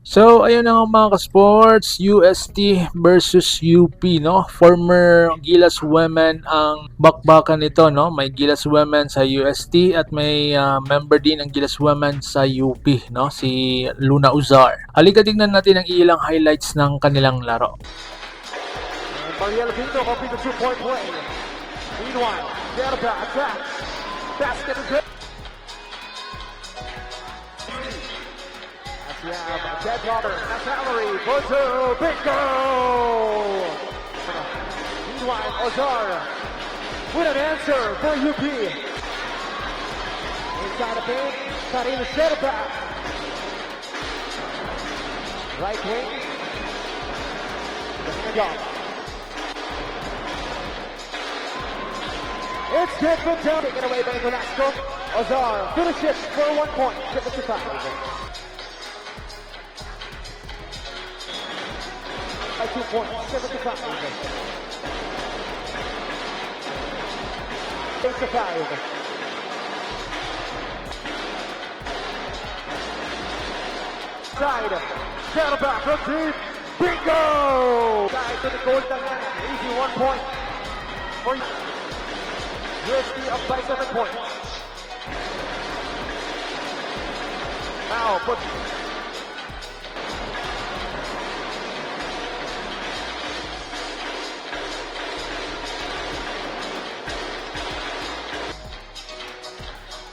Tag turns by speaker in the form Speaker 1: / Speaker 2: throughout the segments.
Speaker 1: So, ayun na nga mga ka-sports, UST versus UP, no? Former Gilas Women ang bakbakan nito, no? May Gilas Women sa UST at may member din ng Gilas Women sa UP, no? Si Luna Uzar. Halika tignan natin ang ilang highlights ng kanilang laro.
Speaker 2: Mariel Pinto complete the two-point play. Meanwhile, Derba attacks. Basket is good. As we have Ted Roberts, that's Mallory, Bozo, bingo! Meanwhile, Ozar with an answer for UP. Inside the paint, Karina Derba. Right wing. The handoff. It's good from down. Taken away by Velasco. Ozar finishes for 1 point. 75. By 2 points. 75. 85. Side. Settle back from deep. Bingo! Side to the goal. Easy 1 point. For USD up by 7 points. Now, put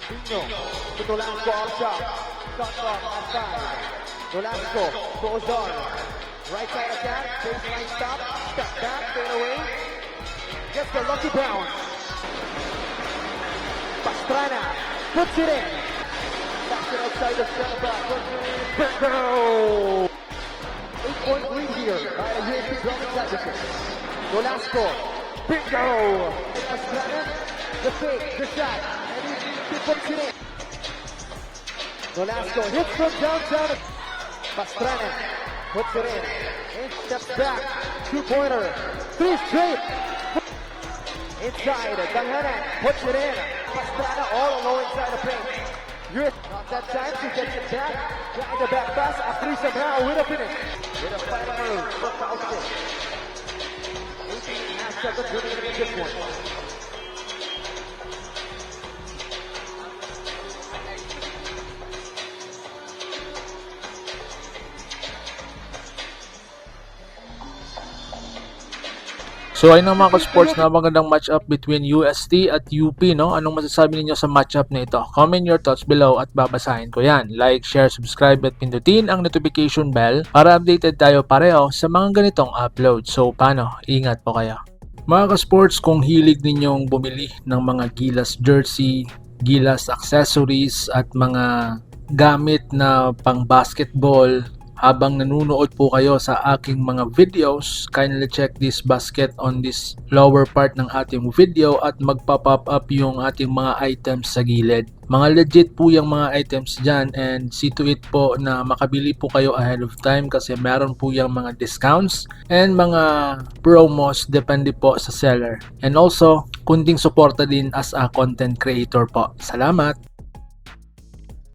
Speaker 2: Pino to Dolasco off shot. Shot clock at 5. Dolasco to Ozar. Right side attack. Baseline stop. Step back. Fade away. Gets the lucky bounce. Pastrana puts it in. Backs it outside the center back. Bingo! 8-point lead here by the USP Drummond Advocates. Dolasco. Bingo! Pastrana. The fake. The shot. And he puts it in. Dolasco hits from downtown. Pastrana puts it in. And steps back. Two-pointer. 3 straight. Inside, Dangana puts it in. Pastrana all alone inside the paint. Not that time, she gets it back. Behind the back pass, Afri somehow with a finish. With a final move for foul six. 18.5 seconds remaining in this one.
Speaker 1: So ayun na mga ka-sports, na magandang match-up between UST at UP, no? Anong masasabi ninyo sa match-up na ito? Comment your thoughts below at babasahin ko yan. Like, share, subscribe at pindutin ang notification bell para updated tayo pareho sa mga ganitong upload. So paano? Ingat po kayo. Mga ka-sports, kung hilig ninyong bumili ng mga Gilas jersey, Gilas accessories at mga gamit na pang basketball, habang nanonood po kayo sa aking mga videos, kindly check this basket on this lower part ng ating video at magpa-pop up yung ating mga items sa gilid. Mga legit po yung mga items dyan, and see to it po na makabili po kayo ahead of time kasi meron po yung mga discounts and mga promos depende po sa seller. And also, kunting suporta din as a content creator po. Salamat!